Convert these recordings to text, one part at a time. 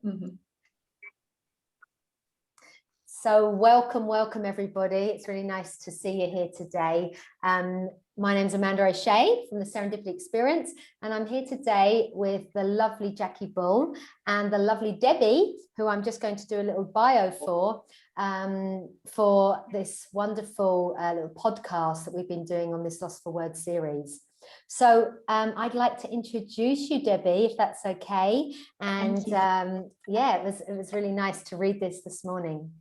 Mm-hmm. So welcome everybody. It's really nice to see you here today. My name's Amanda O'Shea from the Serendipity Experience, and I'm here today with the lovely Jackie Bull and the lovely Debbie, who I'm just going to do a little bio for this wonderful little podcast that we've been doing on this Lost for Words series. So I'd like to introduce you, Debbie, if that's okay. And yeah, it was really nice to read this morning.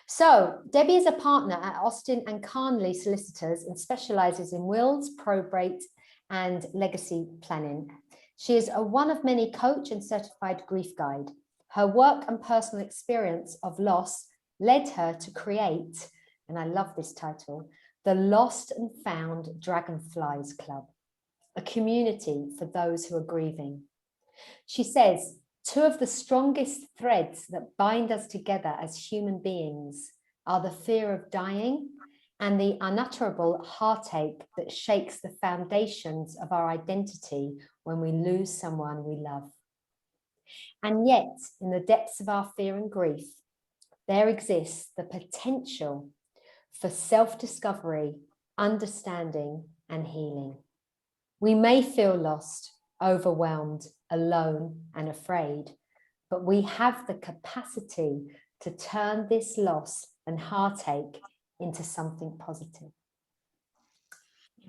So Debbie is a partner at Austin and Carnley Solicitors and specializes in wills, probate and legacy planning. She is one of many coach and certified grief guide. Her work and personal experience of loss led her to create, and I love this title, the Lost and Found Dragonflies Club, a community for those who are grieving. She says, two of the strongest threads that bind us together as human beings are the fear of dying and the unutterable heartache that shakes the foundations of our identity when we lose someone we love. And yet, in the depths of our fear and grief, there exists the potential for self-discovery, understanding, and healing. We may feel lost, overwhelmed, alone, and afraid, but we have the capacity to turn this loss and heartache into something positive.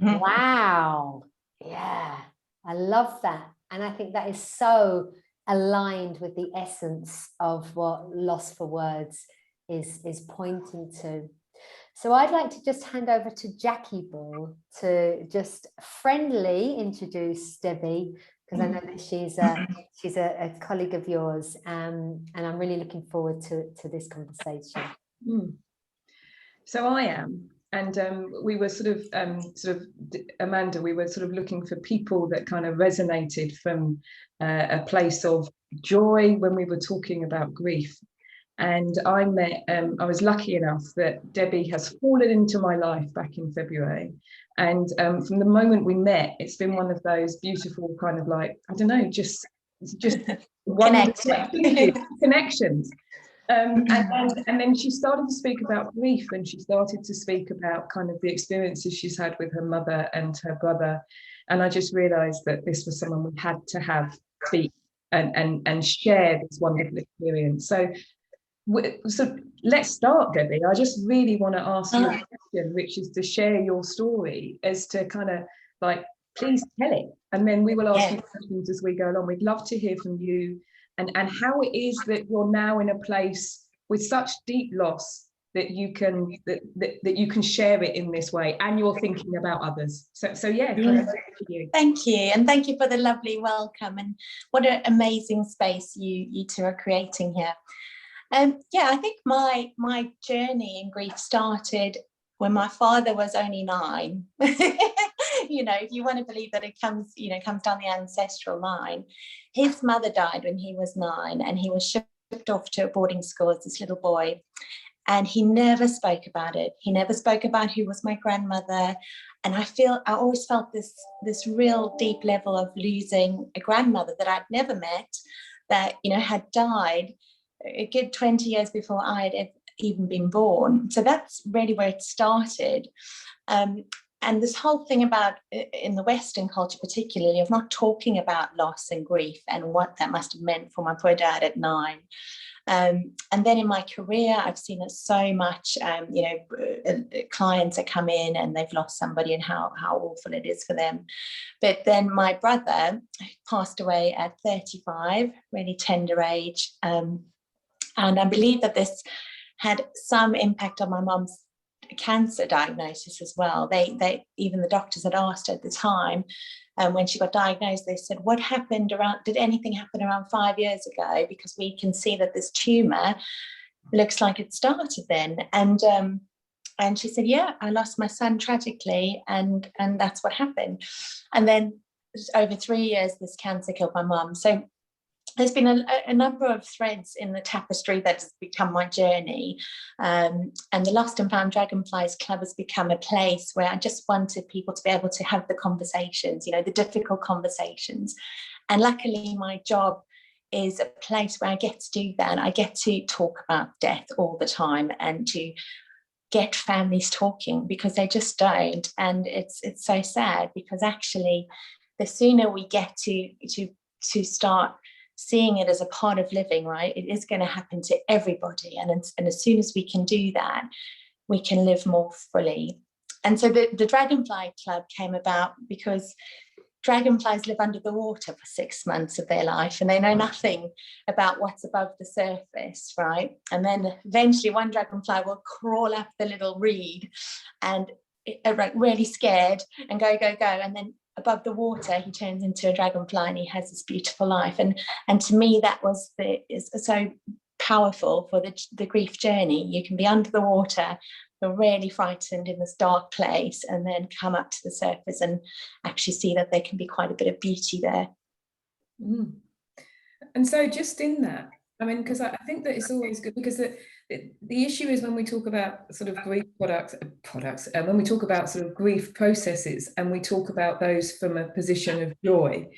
Wow. Yeah, I love that. And I think that is so aligned with the essence of what Lost for Words is pointing to. So I'd like to just hand over to Jackie Bull to just friendly introduce Debbie, because I know that she's a colleague of yours, and I'm really looking forward to this conversation. So I am, and we were sort of Amanda, we were sort of looking for people that kind of resonated from a place of joy when we were talking about grief. And I met, I was lucky enough that Debbie has fallen into my life back in February. And from the moment we met, it's been one of those beautiful kind of like, I don't know, just connections. And then she started to speak about grief, and she started to speak about kind of the experiences she's had with her mother and her brother. And I just realized that this was someone we had to have speak and share this wonderful experience. So let's start, Debbie. I just really want to ask you a question, which is to share your story, as to kind of like, please tell it, and then we will ask you questions as we go along. We'd love to hear from you and how it is that you're now in a place with such deep loss that you can that you can share it in this way, and you're thinking about others. So yeah, you. Thank you, and thank you for the lovely welcome, and what an amazing space you two are creating here. Yeah, I think my journey in grief started when my father was only 9. You know, if you want to believe that it comes down the ancestral line. His mother died when he was 9, and he was shipped off to a boarding school as this little boy. And he never spoke about it. He never spoke about who was my grandmother. And I always felt this real deep level of losing a grandmother that I'd never met, that, you know, had died a good 20 years before I had even been born. So that's really where it started. And this whole thing about, in the Western culture particularly, of not talking about loss and grief and what that must have meant for my poor dad at 9. And then in my career, I've seen it so much, you know, clients that come in and they've lost somebody and how awful it is for them. But then my brother passed away at 35, really tender age. And I believe that this had some impact on my mum's cancer diagnosis as well. They even the doctors had asked at the time, when she got diagnosed, they said, what happened did anything happen around 5 years ago? Because we can see that this tumor looks like it started then. And she said, yeah, I lost my son tragically, and that's what happened. And then over 3 years, this cancer killed my mum. So there's been a number of threads in the tapestry that has become my journey. And the Lost and Found Dragonflies Club has become a place where I just wanted people to be able to have the conversations, you know, the difficult conversations. And luckily my job is a place where I get to do that. I get to talk about death all the time and to get families talking, because they just don't. And it's so sad, because actually the sooner we get to start seeing it as a part of living, right, it is going to happen to everybody. And as soon as we can do that, we can live more fully. And so the Dragonfly Club came about because dragonflies live under the water for 6 months of their life, and they know nothing about what's above the surface, right? And then eventually one dragonfly will crawl up the little reed and really scared and go. And then above the water, he turns into a dragonfly and he has this beautiful life. And to me, that is so powerful for the grief journey. You can be under the water, you're really frightened in this dark place, and then come up to the surface and actually see that there can be quite a bit of beauty there. And so just in that, I mean, because I think that it's always good, because the issue is when we talk about sort of grief products, and when we talk about sort of grief processes, and we talk about those from a position of joy,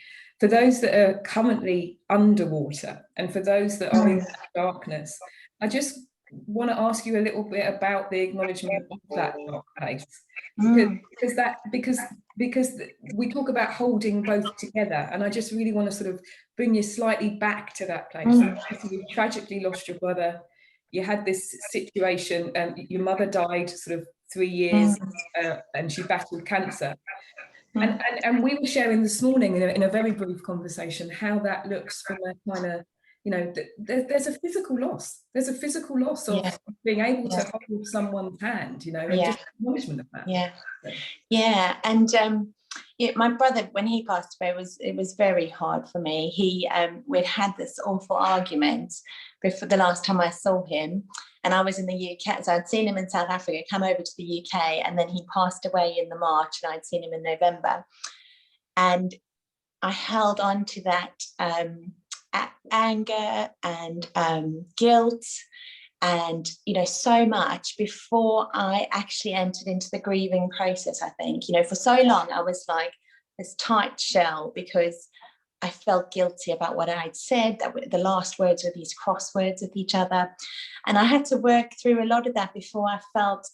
for those that are currently underwater and for those that are in that darkness, I just want to ask you a little bit about the acknowledgement of that dark place, because we talk about holding both together, and I just really want to sort of bring you slightly back to that place. You tragically lost your brother, you had this situation, your mother died sort of 3 years, and she battled cancer. And we were sharing this morning in a very brief conversation how that looks from a kind of, you know, there's a physical loss. There's a physical loss of being able to hold someone's hand, you know, and just acknowledgement of that. And my brother, when he passed away, it was very hard for me. We'd had this awful argument before the last time I saw him, and I was in the UK. So I'd seen him in South Africa, come over to the UK, and then he passed away in the March, and I'd seen him in November. And I held on to that anger and guilt and, you know, so much before I actually entered into the grieving process. I think, you know, for so long I was like this tight shell, because I felt guilty about what I'd said, that the last words were these crosswords with each other. And I had to work through a lot of that before I felt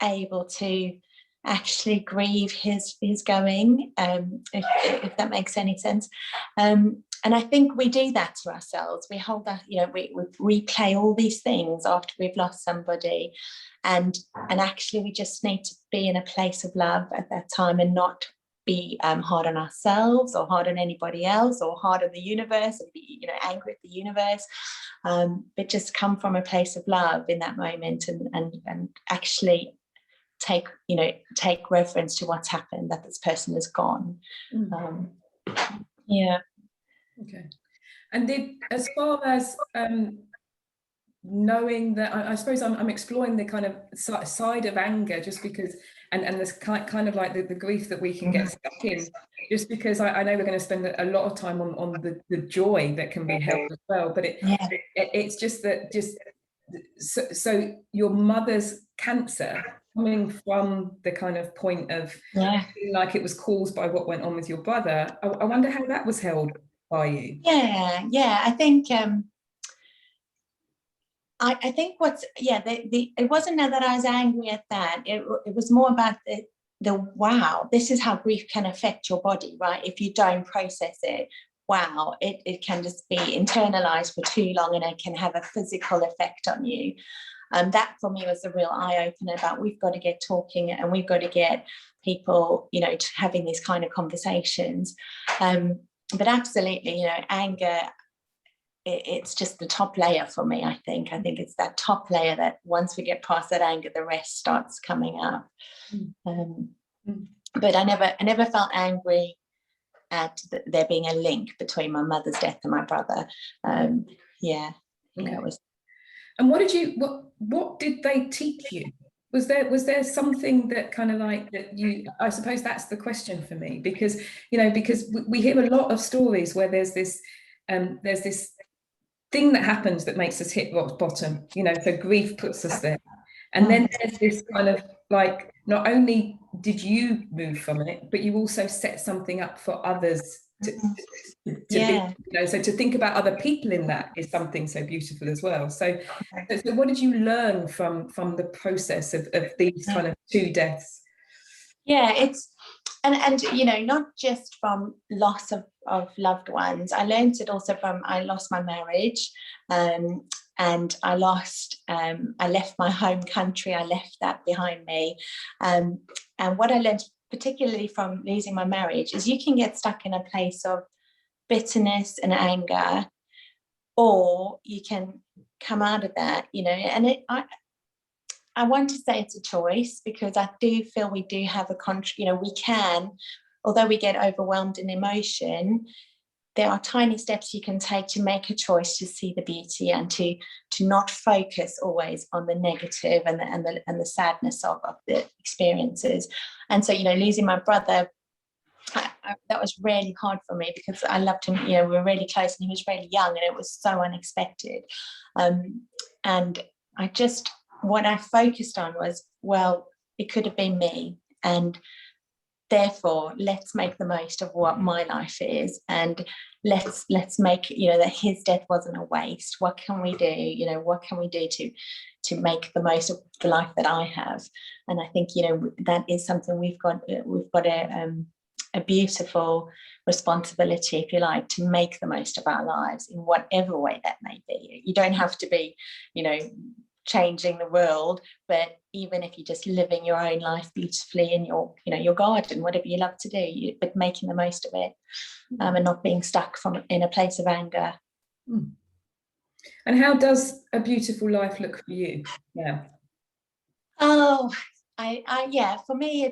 able to actually grieve his going, if that makes any sense. And I think we do that to ourselves. We hold that, you know, we replay all these things after we've lost somebody. And actually we just need to be in a place of love at that time, and not be hard on ourselves or hard on anybody else or hard on the universe and be, you know, angry at the universe, but just come from a place of love in that moment, and actually take reference to what's happened, that this person is gone. Okay. And as far as knowing that, I suppose I'm exploring the kind of side of anger, just because, and this kind of like the grief that we can get stuck in, just because I know we're going to spend a lot of time on the joy that can be held as well, but it's just that, so your mother's cancer coming from the kind of point of feeling like it was caused by what went on with your brother, I wonder how that was held by you. I think I think it wasn't that I was angry at that. It was more about the wow, this is how grief can affect your body, right? If you don't process it, wow, it can just be internalized for too long, and it can have a physical effect on you. That for me was a real eye-opener about, we've got to get talking, and we've got to get people, you know, having these kind of conversations. But absolutely, you know, anger, it's just the top layer for me. I think it's that top layer that once we get past that anger, the rest starts coming up. But I never felt angry at there being a link between my mother's death and my brother. It was. And what did they teach you? Was there something that kind of like that you, I suppose that's the question for me, because, you know, because we hear a lot of stories where there's this thing that happens that makes us hit rock bottom, you know, so grief puts us there. And then there's this kind of like, not only did you move from it, but you also set something up for others be, so to think about other people in that is something so beautiful as well. So what did you learn from the process of these kind of 2 deaths? Yeah, it's and you know, not just from loss of loved ones. I learned it also from, I lost my marriage, and I left my home country. I left that behind me, and what I learned particularly from losing my marriage is you can get stuck in a place of bitterness and anger, or you can come out of that, you know. And I want to say it's a choice, because I do feel we do have we can, although we get overwhelmed in emotion, there are tiny steps you can take to make a choice to see the beauty, and to not focus always on the negative and the sadness of the experiences. And so, you know, losing my brother, that was really hard for me, because I loved him, you know, we were really close, and he was really young, and it was so unexpected. And what I focused on was, well, it could have been me, and therefore let's make the most of what my life is, and let's make, you know, that his death wasn't a waste. What can we do, you know, what can we do to make the most of the life that I have? And I think, you know, that is something we've got a beautiful responsibility, if you like, to make the most of our lives in whatever way that may be. You don't have to be, you know, changing the world, but even if you're just living your own life beautifully in your, you know, your garden, whatever you love to do, but making the most of it, and not being stuck in a place of anger. And how does a beautiful life look for you now? Oh, yeah, for me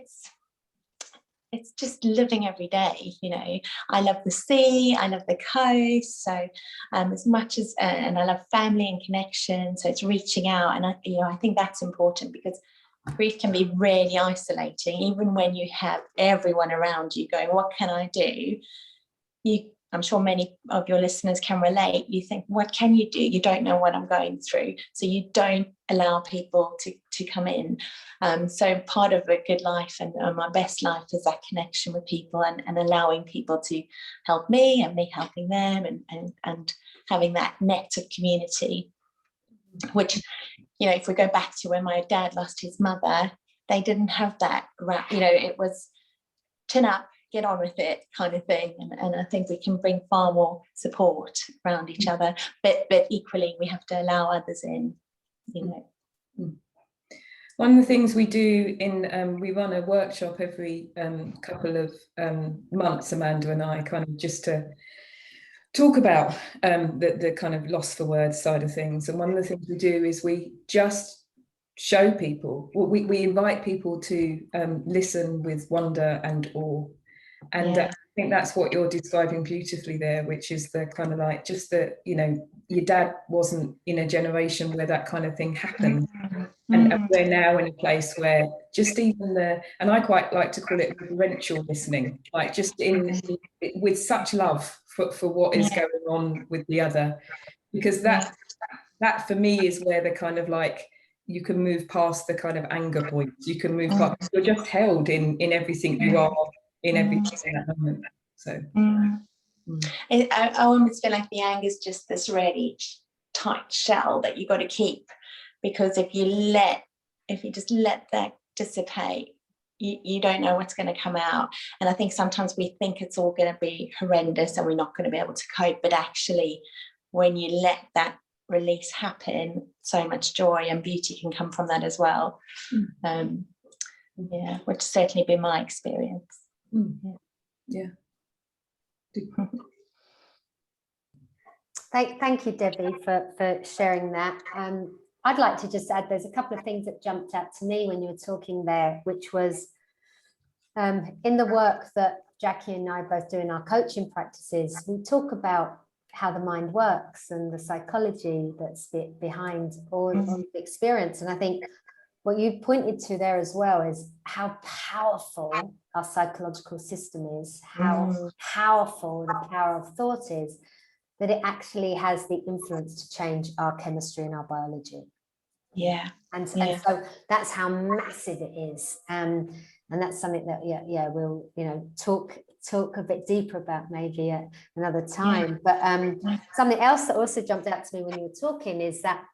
it's just living every day, you know. I love the sea, I love the coast, so as much as and I love family and connection, so it's reaching out. And I think that's important, because grief can be really isolating, even when you have everyone around you going, what can I do? I'm sure many of your listeners can relate. You think, what can you do? You don't know what I'm going through, so you don't allow people to come in. So part of a good life and my best life is that connection with people, and allowing people to help me, and me helping them, and having that net of community, which, you know, if we go back to when my dad lost his mother, they didn't have that, you know, it was turn up, get on with it kind of thing. And I think we can bring far more support around each other, but equally we have to allow others in, you know. One of the things we do we run a workshop every couple of months, Amanda and I, kind of just to talk about the kind of loss for words side of things. And one of the things we do is we just show people, we invite people to listen with wonder and awe. And I think that's what you're describing beautifully there, which is the kind of like, just that, you know, your dad wasn't in a generation where that kind of thing happened. And we're now in a place where just even and I quite like to call it reverential listening, like just with such love for what is going on with the other, because that for me is where the kind of like, you can move past the kind of anger points, you can move past, you're just held in everything you are, in everything in that moment. So I almost feel like the anger is just this really tight shell that you got to keep, because if you just let that dissipate, you don't know what's going to come out. And I think sometimes we think it's all going to be horrendous and we're not going to be able to cope, but actually when you let that release happen, so much joy and beauty can come from that as well. Which certainly been my experience. Thank you, Debbie, for sharing that. I'd like to just add, there's a couple of things that jumped out to me when you were talking there, which was in the work that Jackie and I both do in our coaching practices, we talk about how the mind works and the psychology that's behind all of the experience. And I think what you pointed to there as well is how powerful our psychological system is, how powerful the power of thought is, that it actually has the influence to change our chemistry and our biology. And so that's how massive it is. And that's something that we'll, you know, talk talk a bit deeper about maybe at another time. But something else that also jumped out to me when you were talking is that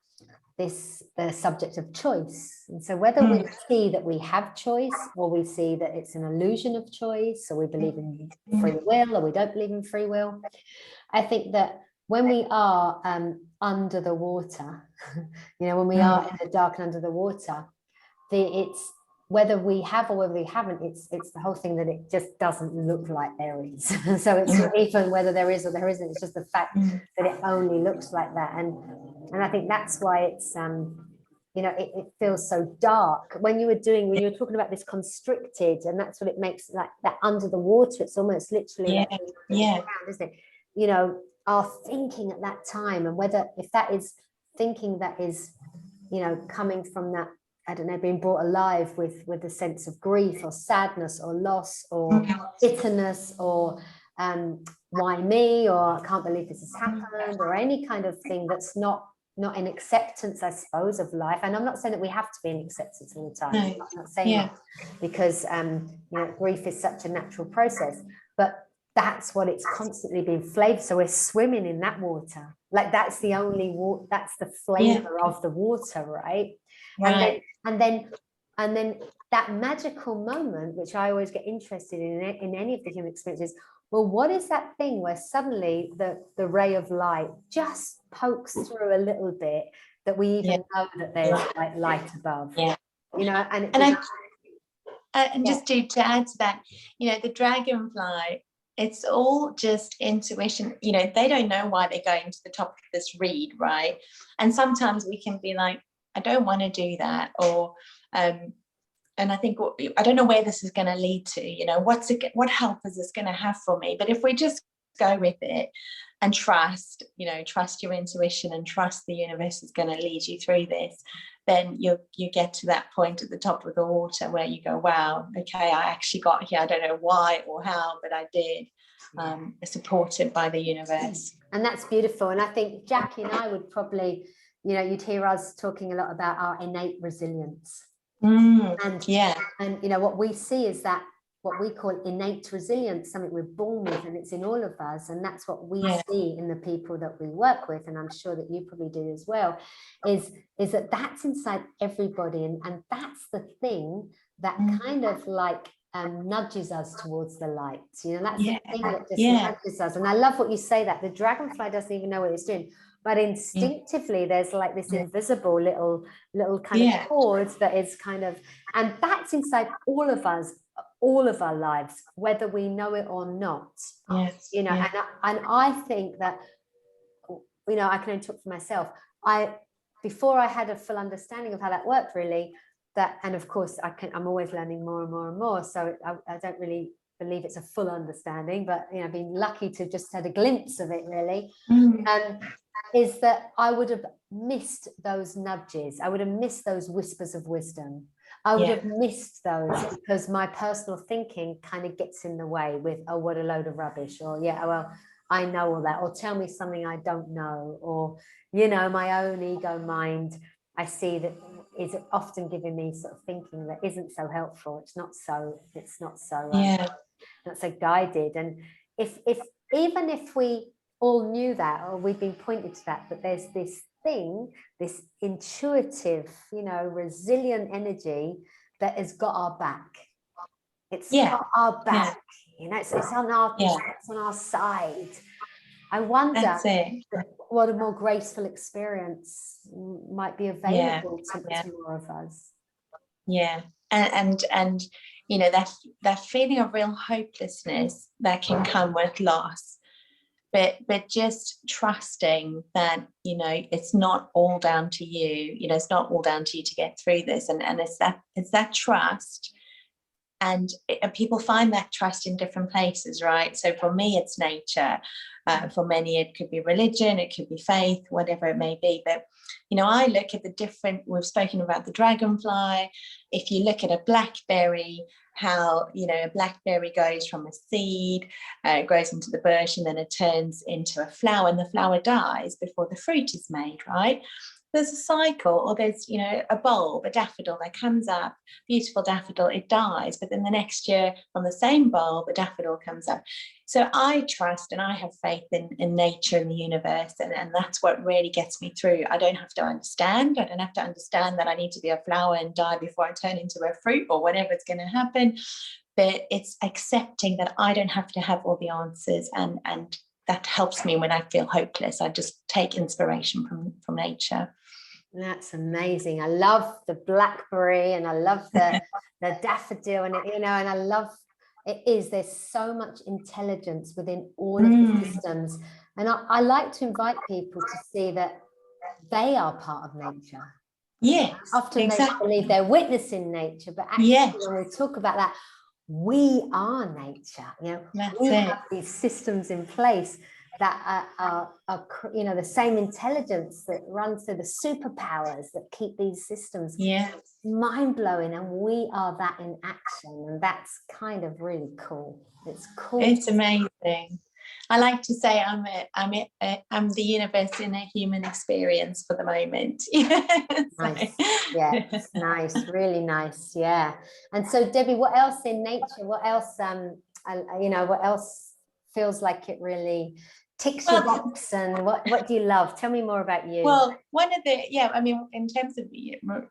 the subject of choice. And so whether we see that we have choice, or we see that it's an illusion of choice, or we believe in free will, or we don't believe in free will, I think that when we are under the water, when we are in the dark and under the water, it's whether we have or whether we haven't, it's the whole thing that it just doesn't look like there is. So it's not even whether there is or there isn't, it's just the fact that it only looks like that. And I think that's why it's it feels so dark. When you were talking about this constricted, and that's what it makes, like that under the water, it's almost literally around, isn't it? Our thinking at that time, and whether if that is thinking that is coming from that, I don't know, being brought alive with a sense of grief or sadness or loss or bitterness or why me, or I can't believe this has happened, or any kind of thing that's not in acceptance, I suppose, of life. And I'm not saying that we have to be in acceptance all the time. No. I'm not saying that, because grief is such a natural process, but that's what it's constantly being flavored. So we're swimming in that water, like that's the only water, that's the flavor of the water, right? And then that magical moment, which I always get interested in any of the human experiences. Well, what is that thing where suddenly the ray of light just pokes through a little bit, that we even know that there's like light above? And just to add to that, the dragonfly, it's all just intuition. They don't know why they're going to the top of this reed, right? And sometimes we can be like, I don't want to do that, or and I think I don't know where this is going to lead to. What help is this going to have for me? But if we just go with it and trust your intuition, and trust the universe is going to lead you through this, then you get to that point at the top of the water where you go, wow, okay, I actually got here. I don't know why or how, but I did. Supported by the universe. And that's beautiful. And I think Jackie and I would probably, you'd hear us talking a lot about our innate resilience. And what we see is that what we call innate resilience, something we're born with, and it's in all of us, and that's what we see in the people that we work with, and I'm sure that you probably do as well, is that that's inside everybody, and that's the thing that kind of like nudges us towards the light. That's the thing that just nudges us. And I love what you say, that the dragonfly doesn't even know what it's doing, but instinctively there's like this invisible little kind of cord that is kind of, and that's inside all of us, all of our lives, whether we know it or not. And I think that I can only talk for myself. Before I had a full understanding of how that worked, really, and of course I'm always learning more and more and more, so I don't really believe it's a full understanding, but I've been lucky to just had a glimpse of it, really. Is that I would have missed those nudges, I would have missed those whispers of wisdom, I would have missed those, because my personal thinking kind of gets in the way with, oh, what a load of rubbish, or well, I know all that, or tell me something I don't know, or my own ego mind, I see that is often giving me sort of thinking that isn't so helpful. It's not so not so guided. And if even if we all knew that, or we've been pointed to that, but there's this thing, this intuitive, resilient energy that has got our back. It's got our back. It's on our side. I wonder what a more graceful experience might be available to more of us. And that feeling of real hopelessness that can come with loss, but just trusting that it's not all down to you. It's not all down to you to get through this, and it's that trust. And people find that trust in different places, right? So for me, it's nature. For many, it could be religion, it could be faith, whatever it may be. But, I look at the different, we've spoken about the dragonfly. If you look at a blackberry, how, a blackberry goes from a seed, grows into the bush, and then it turns into a flower, and the flower dies before the fruit is made, right? there's a cycle, or there's, you know, a bulb, a daffodil that comes up, beautiful daffodil, it dies, but then the next year from the same bulb, a daffodil comes up. So I trust and I have faith in nature and the universe, and that's what really gets me through. I don't have to understand. I don't have to understand that I need to be a flower and die before I turn into a fruit or whatever's going to happen. But it's accepting that I don't have to have all the answers, and that helps me when I feel hopeless. I just take inspiration from nature. That's amazing. I love the blackberry, and I love the daffodil, and you know, and I love there's so much intelligence within all of the systems, and I like to invite people to see that they are part of nature. Yes, often exactly. They believe they're witnessing nature, but actually when we talk about that, we are nature. You know, we have these systems in place that are you know, the same intelligence that runs through the superpowers that keep these systems mind-blowing, and we are that in action, and that's kind of really cool. It's cool. It's amazing. I like to say I'm the universe in a human experience for the moment. Nice. Yeah, it's nice, really nice. Yeah. And so, Debbie, what else in nature? What else? You know, what else feels like it really ticks your box? And what do you love? Tell me more about you. Well, one of the I mean, in terms of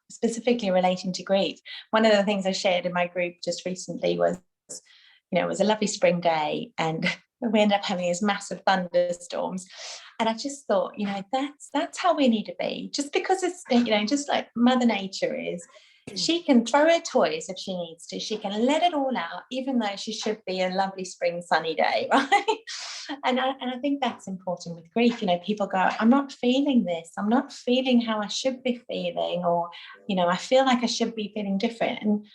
specifically relating to grief, one of the things I shared in my group just recently was, you know, it was a lovely spring day, and we ended up having these massive thunderstorms, and I just thought, you know, that's how we need to be. Just because it's, you know, just like Mother Nature is, she can throw her toys if she needs to. She can let it all out, even though she should be a lovely spring sunny day, right? And I think that's important with grief. You know, people go, I'm not feeling this. I'm not feeling how I should be feeling, or, you know, I feel like I should be feeling different. And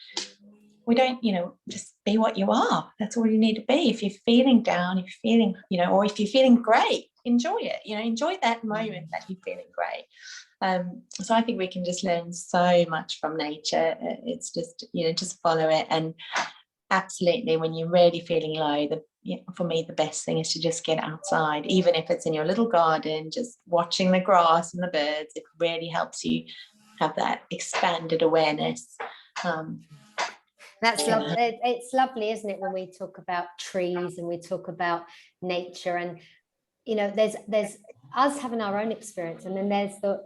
we don't, you know, just be what you are. That's all you need to be. If you're feeling down, if you're feeling, you know, or if you're feeling great, enjoy it. You know, enjoy that moment that you're feeling great. So I think we can just learn so much from nature. It's just, you know, just follow it. And absolutely, when you're really feeling low, for me, the best thing is to just get outside, even if it's in your little garden, just watching the grass and the birds. It really helps you have that expanded awareness. That's lovely. It's lovely, isn't it, when we talk about trees and we talk about nature, and you know, there's us having our own experience, and then there's the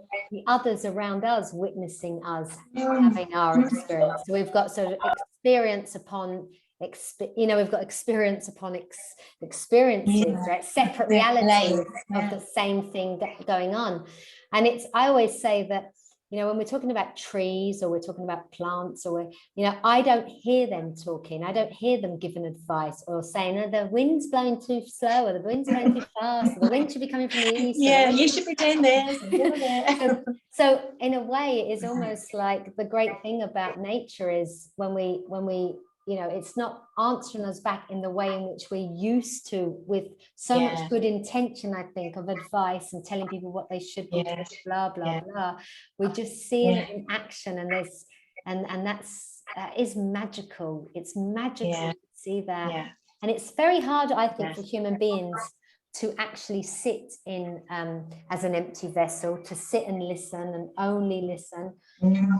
others around us witnessing us having our experience. So we've got sort of experience upon you know, we've got experience upon experiences, right? Separate realities of the same thing going on. And I always say that, you know, when we're talking about trees, or we're talking about plants, or you know, I don't hear them talking. I don't hear them giving advice or saying, oh, the wind's blowing too slow, or the wind's blowing too fast, or the wind should be coming from the east. Yeah, you should be doing this and doing it. So in a way, it is almost like the great thing about nature is when we you know, it's not answering us back in the way in which we're used to, with so much good intention, I think, of advice and telling people what they should be doing, blah, blah, blah. We're just seeing it in action, and there's, and that's is magical. It's magical to see that. Yeah. And it's very hard, I think, for human beings to actually sit in as an empty vessel, to sit and listen and only listen.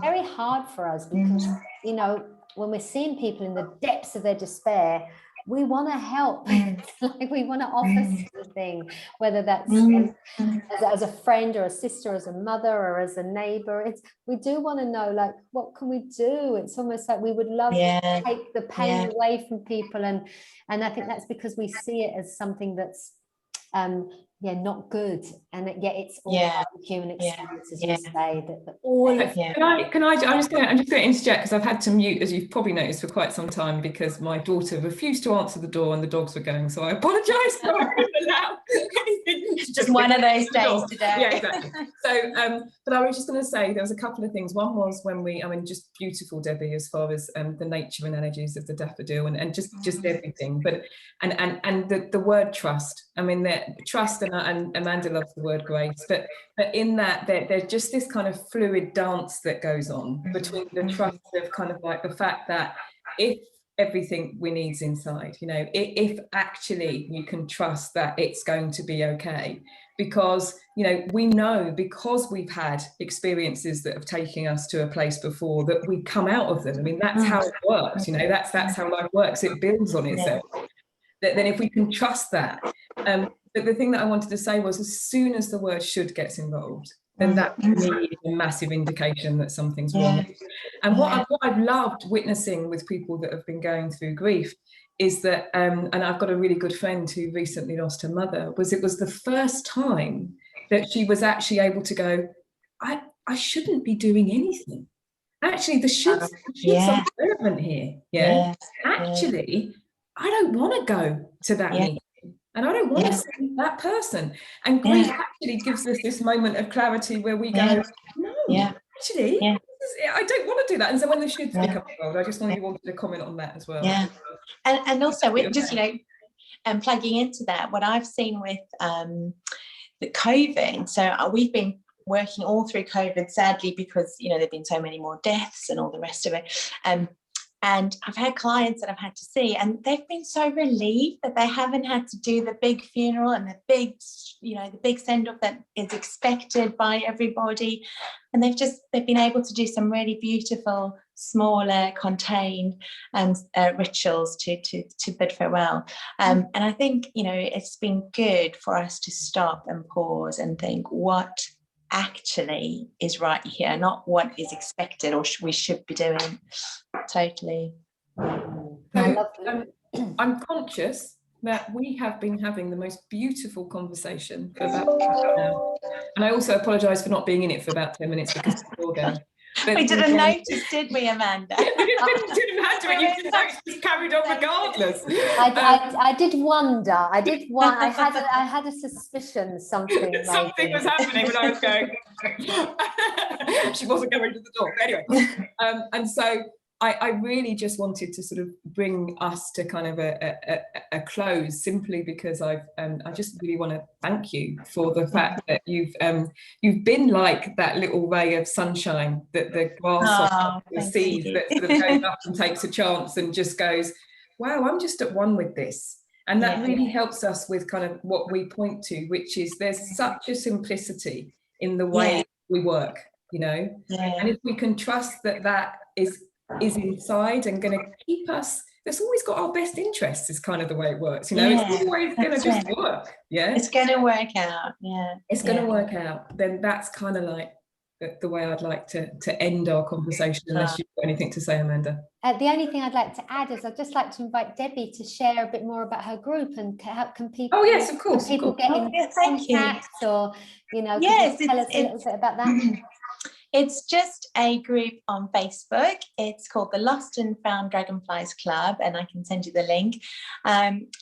Very hard for us, because, you know, when we're seeing people in the depths of their despair, we want to help. Like, we want to offer something, whether that's as a friend or a sister, or as a mother, or as a neighbor. We do want to know, like, what can we do? It's almost like we would love to take the pain away from people, and I think that's because we see it as something that's not good, and yet it's all human experience, as you say, that all of I'm just going to interject, because I've had to mute, as you've probably noticed, for quite some time, because my daughter refused to answer the door and the dogs were going, so I apologize for just one of those days today. Yeah, exactly. So but I was just going to say, there was a couple of things. One was when just beautiful, Debbie, as far as the nature and energies of the daffodil, and just everything, but and the word trust. I mean, the trust, and Amanda loves the word grace, but in that there's just this kind of fluid dance that goes on between the trust of kind of like the fact that if everything we need's inside, you know, if actually you can trust that it's going to be okay, because, you know, we know, because we've had experiences that have taken us to a place before, that we come out of them. I mean, that's how it works, you know, that's how life works. It builds on itself. Then if we can trust that. But the thing that I wanted to say was, as soon as the word should gets involved, then that for me is a massive indication that something's wrong. And what I've loved witnessing with people that have been going through grief is that, and I've got a really good friend who recently lost her mother, it was the first time that she was actually able to go, I shouldn't be doing anything. Actually, the shoulds are relevant here. Actually, I don't want to go to that meeting. And I don't want to see that person. And grief actually gives us this moment of clarity where we go, no, actually, I don't want to do that. And so when the shoulds become involved, I just wanted to comment on that as well. Yeah. And also, we're just, you know, plugging into that, what I've seen with the COVID. So we've been working all through COVID, sadly, because, you know, there've been so many more deaths and all the rest of it. And I've had clients that I've had to see, and they've been so relieved that they haven't had to do the big funeral and the big, you know, the big send-off that is expected by everybody. And they've been able to do some really beautiful, smaller, contained rituals to bid farewell. And I think, you know, it's been good for us to stop and pause and think, what actually is right here, not what is expected or we should be doing. Totally. So, I'm conscious that we have been having the most beautiful conversation for about an hour now, and I also apologise for not being in it for about 10 minutes because of the organ. But we didn't notice, did we, Amanda? We didn't have to, and you just carried on regardless. I did wonder. I had a suspicion something was happening when I was going. She wasn't going to the door. Anyway, and so I really just wanted to sort of bring us to kind of a close, simply because I just really want to thank you for the fact that you've been like that little ray of sunshine that the grasshopper sees, that sort of goes up and takes a chance and just goes, wow, I'm just at one with this. And that really helps us with kind of what we point to, which is there's such a simplicity in the way we work, you know, and if we can trust that is inside and going to keep us, that's always got our best interests, is kind of the way it works, you know. It's always going to just work. It's going to work out. It's going to work out. Then that's kind of like the way I'd like to end our conversation, unless you've got anything to say, Amanda. The only thing I'd like to add is I'd just like to invite Debbie to share a bit more about her group, and how can people of course, get in contact, or, you know, tell us a little bit about that. It's just a group on Facebook. It's called the Lost and Found Dragonflies Club, and I can send you the link.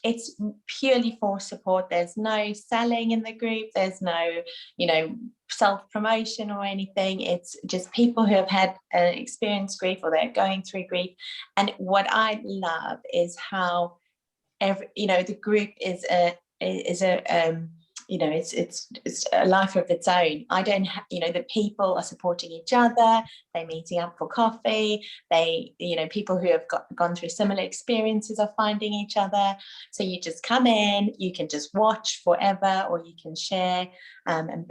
It's purely for support. There's no selling in the group. There's no, you know, self-promotion or anything. It's just people who have had experienced grief, or they're going through grief. And what I love is how the group is you know, it's a life of its own. I don't you know, the people are supporting each other. They're meeting up for coffee. You know, people who have gone through similar experiences are finding each other. So you just come in, you can just watch forever, or you can share, and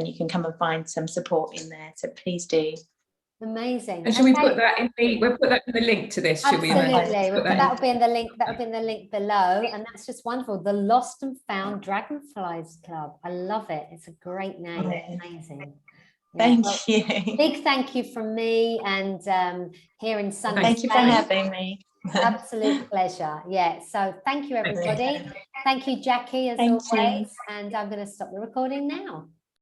you can come and find some support in there. So please do. Amazing. And should we put that we'll put that in the link to this, should we? Absolutely. That'll be in the link. That'll be in the link below. And that's just wonderful. The Lost and Found Dragonflies Club. I love it. It's a great name. Amazing. Thank you. Big thank you from me and here in sunny Thank you for having me. Absolute pleasure. So thank you, everybody. Thank you, Jackie, as always. And I'm going to stop the recording now.